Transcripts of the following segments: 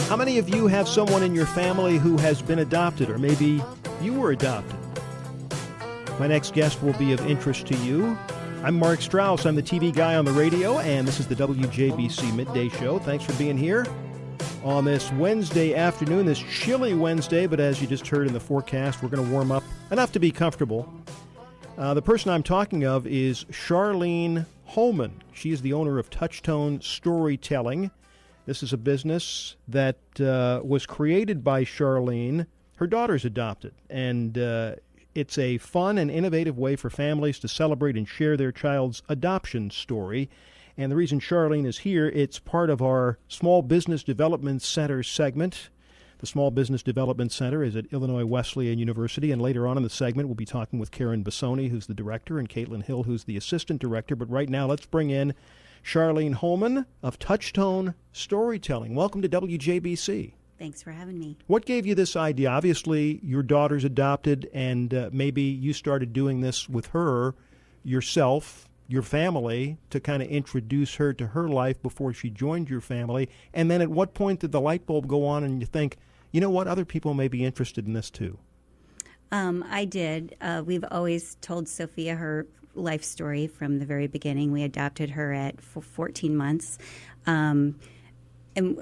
How many of you have someone in your family who has been adopted, or maybe you were adopted? My next guest will be of interest to you. I'm Mark Strauss. I'm the TV guy on the radio, and this is the WJBC Midday Show. Thanks for being here on this Wednesday afternoon, this chilly Wednesday, but as you just heard in the forecast, we're going to warm up enough to be comfortable. The person I'm talking of is Charlene Homan. She is the owner of Touchstone Storytelling. This is a business that was created by Charlene. Her daughter's adopted, and it's a fun and innovative way for families to celebrate and share their child's adoption story. And the reason Charlene is here, it's part of our Small Business Development Center segment. The Small Business Development Center is at Illinois Wesleyan University, and later on in the segment we'll be talking with Karen Bassoni, who's the director, and Caitlin Hill, who's the assistant director. But right now, let's bring in Charlene Homan of Touchstone Storytelling. Welcome to WJBC. Thanks for having me. What gave you this idea? Obviously, your daughter's adopted, and maybe you started doing this with her, yourself, your family, to kind of introduce her to her life before she joined your family. And then at what point did the light bulb go on and you think, you know what, other people may be interested in this too? I did. We've always told Sophia her life story from the very beginning. We adopted her at 14 months. And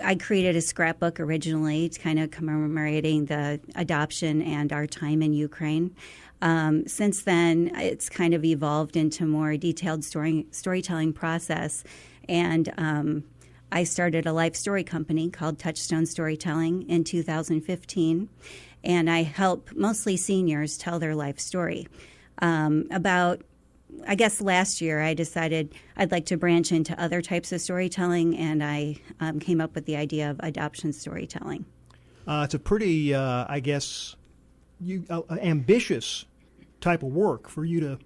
I created a scrapbook originally to kind of commemorating the adoption and our time in Ukraine. Since then, it's kind of evolved into more detailed storytelling process. And I started a life story company called Touchstone Storytelling in 2015. And I help mostly seniors tell their life story. I guess last year I decided I'd like to branch into other types of storytelling, and I came up with the idea of adoption storytelling. It's a pretty, ambitious type of work for you to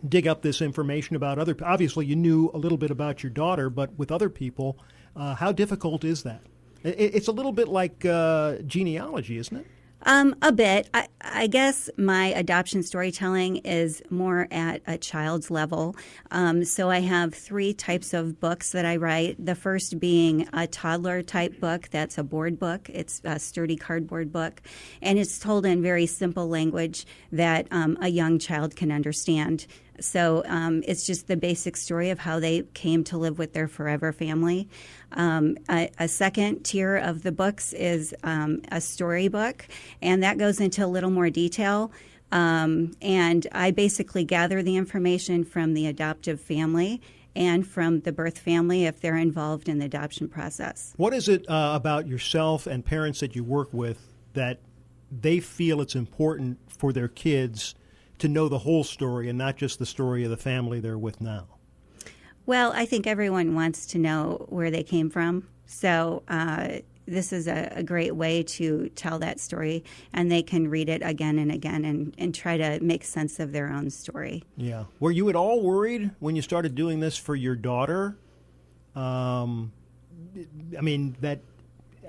dig up this information about other. Obviously, you knew a little bit about your daughter, but with other people, how difficult is that? It's a little bit like genealogy, isn't it? A bit. I guess my adoption storytelling is more at a child's level. So I have 3 types of books that I write. The first being a toddler type book. That's a board book. It's a sturdy cardboard book. And it's told in very simple language that a young child can understand. So it's just the basic story of how they came to live with their forever family. A second tier of the books is a storybook, and that goes into a little more detail. And I basically gather the information from the adoptive family and from the birth family if they're involved in the adoption process. What is it about yourself and parents that you work with that they feel it's important for their kids to know the whole story and not just the story of the family they're with now? Well, I think everyone wants to know where they came from. So this is a great way to tell that story, and they can read it again and again and try to make sense of their own story. Yeah. Were you at all worried when you started doing this for your daughter?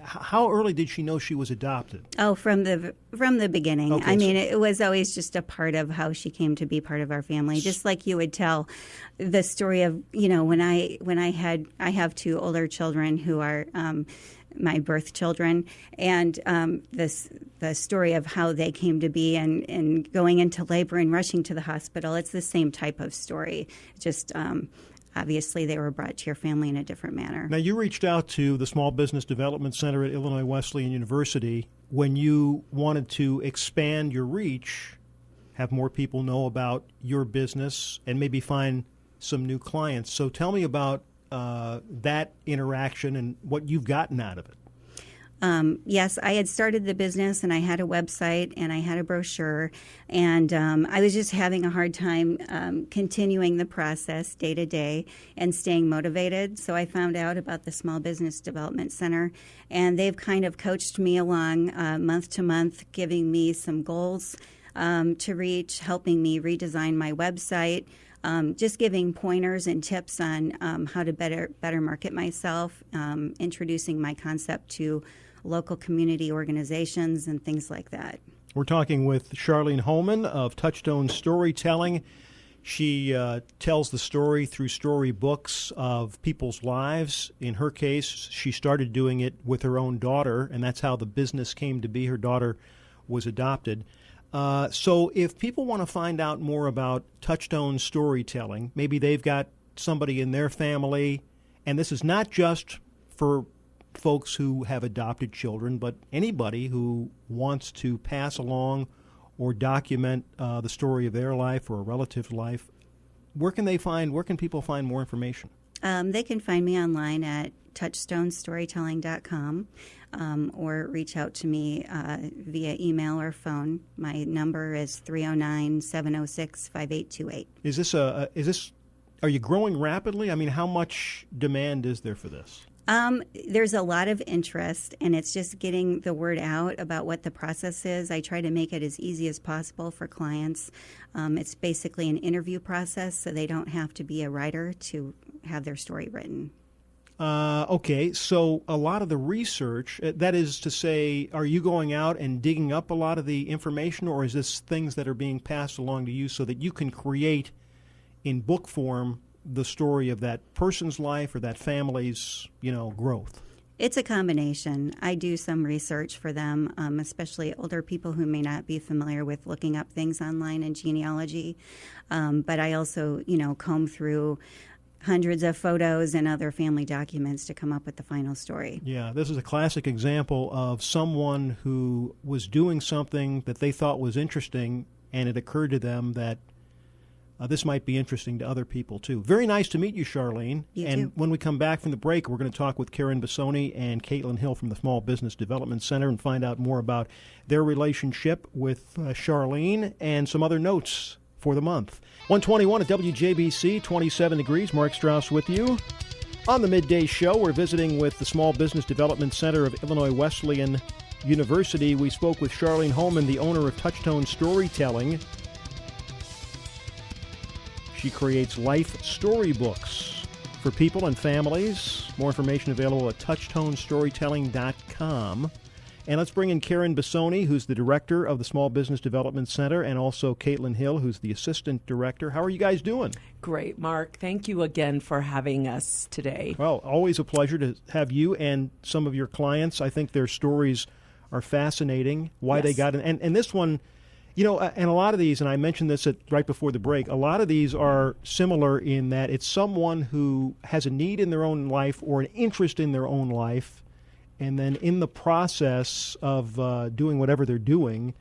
How early did she know she was adopted? Oh, from the beginning. Okay, I mean, it was always just a part of how she came to be part of our family. Just like you would tell the story of, when I have 2 older children who are my birth children, and the story of how they came to be and going into labor and rushing to the hospital. It's the same type of story. Just obviously, they were brought to your family in a different manner. Now, you reached out to the Small Business Development Center at Illinois Wesleyan University when you wanted to expand your reach, have more people know about your business, and maybe find some new clients. So tell me about that interaction and what you've gotten out of it. Yes, I had started the business, and I had a website, and I had a brochure, and I was just having a hard time continuing the process day to day and staying motivated. So I found out about the Small Business Development Center, and they've kind of coached me along month to month, giving me some goals to reach, helping me redesign my website, just giving pointers and tips on how to better market myself, introducing my concept to local community organizations and things like that. We're talking with Charlene Homan of Touchstone Storytelling. She tells the story through storybooks of people's lives. In her case, she started doing it with her own daughter, and that's how the business came to be. Her daughter was adopted. So if people want to find out more about Touchstone storytelling, maybe they've got somebody in their family, and this is not just for folks who have adopted children, but anybody who wants to pass along or document the story of their life or a relative's life, where can people find more information? They can find me online at touchstonestorytelling.com or reach out to me via email or phone. My number is 309-706-5828. Are you growing rapidly? I mean, how much demand is there for this? There's a lot of interest, and it's just getting the word out about what the process is. I try to make it as easy as possible for clients. It's basically an interview process, so they don't have to be a writer to have their story written. Okay, so a lot of the research, that is to say, are you going out and digging up a lot of the information, or is this things that are being passed along to you so that you can create in book form the story of that person's life or that family's, growth? It's a combination. I do some research for them, especially older people who may not be familiar with looking up things online in genealogy. But I also, comb through hundreds of photos and other family documents to come up with the final story. Yeah, this is a classic example of someone who was doing something that they thought was interesting, and it occurred to them that this might be interesting to other people, too. Very nice to meet you, Charlene. You and too. When we come back from the break, we're going to talk with Karen Bissoni and Caitlin Hill from the Small Business Development Center and find out more about their relationship with Charlene and some other notes for the month. 121 at WJBC, 27 degrees. Mark Strauss with you. On the Midday Show, we're visiting with the Small Business Development Center of Illinois Wesleyan University. We spoke with Charlene Homan, the owner of Touchstone Storytelling. She creates life storybooks for people and families. More information available at touchstonestorytelling.com. And let's bring in Karen Bissoni, who's the director of the Small Business Development Center, and also Caitlin Hill, who's the assistant director. How are you guys doing? Great, Mark. Thank you again for having us today. Well, always a pleasure to have you and some of your clients. I think their stories are fascinating, why they got in. And this one, and a lot of these, and I mentioned this right before the break, a lot of these are similar in that it's someone who has a need in their own life or an interest in their own life, and then in the process of doing whatever they're doing,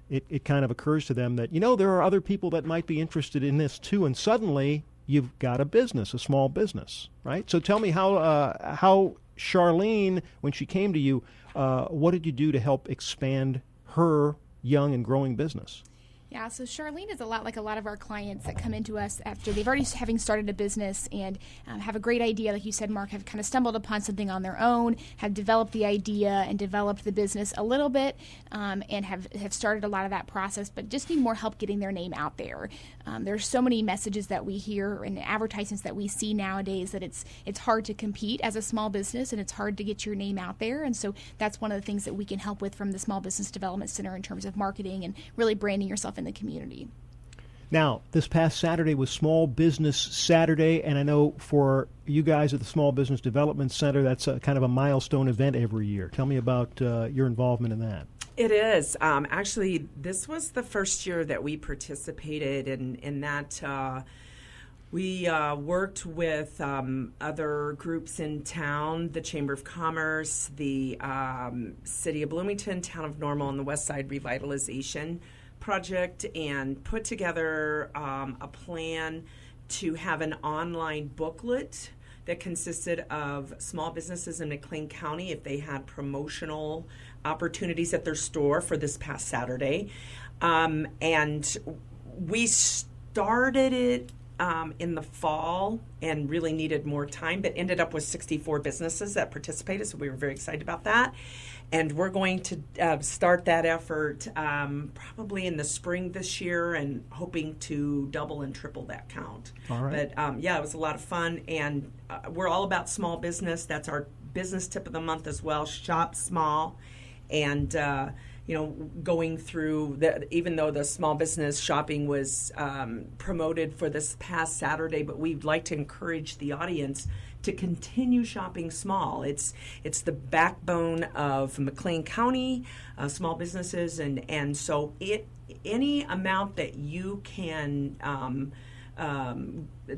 it kind of occurs to them that, there are other people that might be interested in this too, and suddenly you've got a business, a small business, right? So tell me how Charlene, when she came to you, what did you do to help expand her young and growing business? Yeah, so Charlene is a lot like a lot of our clients that come into us after they've already having started a business and have a great idea, like you said, Mark, have kind of stumbled upon something on their own, have developed the idea and developed the business a little bit, and have started a lot of that process, but just need more help getting their name out there. There's so many messages that we hear and advertisements that we see nowadays that it's hard to compete as a small business, and it's hard to get your name out there. And so that's one of the things that we can help with from the Small Business Development Center in terms of marketing and really branding yourself in the community. Now, this past Saturday was Small Business Saturday, and I know for you guys at the Small Business Development Center, that's a kind of a milestone event every year. Tell me about your involvement in that. It is. Actually, this was the first year that we participated in that. We worked with other groups in town, the Chamber of Commerce, the City of Bloomington, Town of Normal, and the West Side Revitalization Project, and put together a plan to have an online booklet that consisted of small businesses in McLean County if they had promotional opportunities at their store for this past Saturday. And we started it in the fall and really needed more time, but ended up with 64 businesses that participated, so we were very excited about that. And we're going to start that effort probably in the spring this year, and hoping to double and triple that count. All right. But it was a lot of fun, and we're all about small business. That's our business tip of the month as well. Shop small, and going through even though the small business shopping was promoted for this past Saturday, but we'd like to encourage the audience to continue shopping small. It's the backbone of McLean County small businesses, and so any amount that you can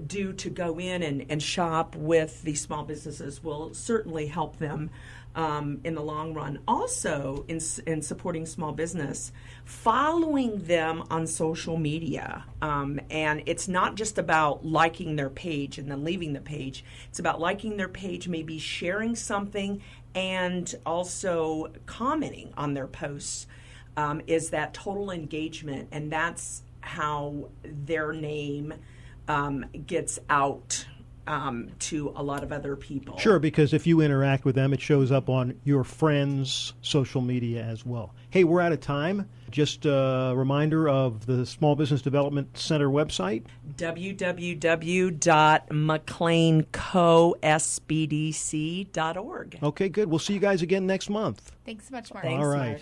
do to go in and shop with these small businesses will certainly help them in the long run. Also, in supporting small business, following them on social media. And it's not just about liking their page and then leaving the page. It's about liking their page, maybe sharing something, and also commenting on their posts. Is that total engagement, and that's how their name gets out to a lot of other people. Sure, because if you interact with them, it shows up on your friends' social media as well. Hey, we're out of time. Just a reminder of the Small Business Development Center website. www.mcleancosbdc.org. Okay, good. We'll see you guys again next month. Thanks so much, Mark. All right. Mark.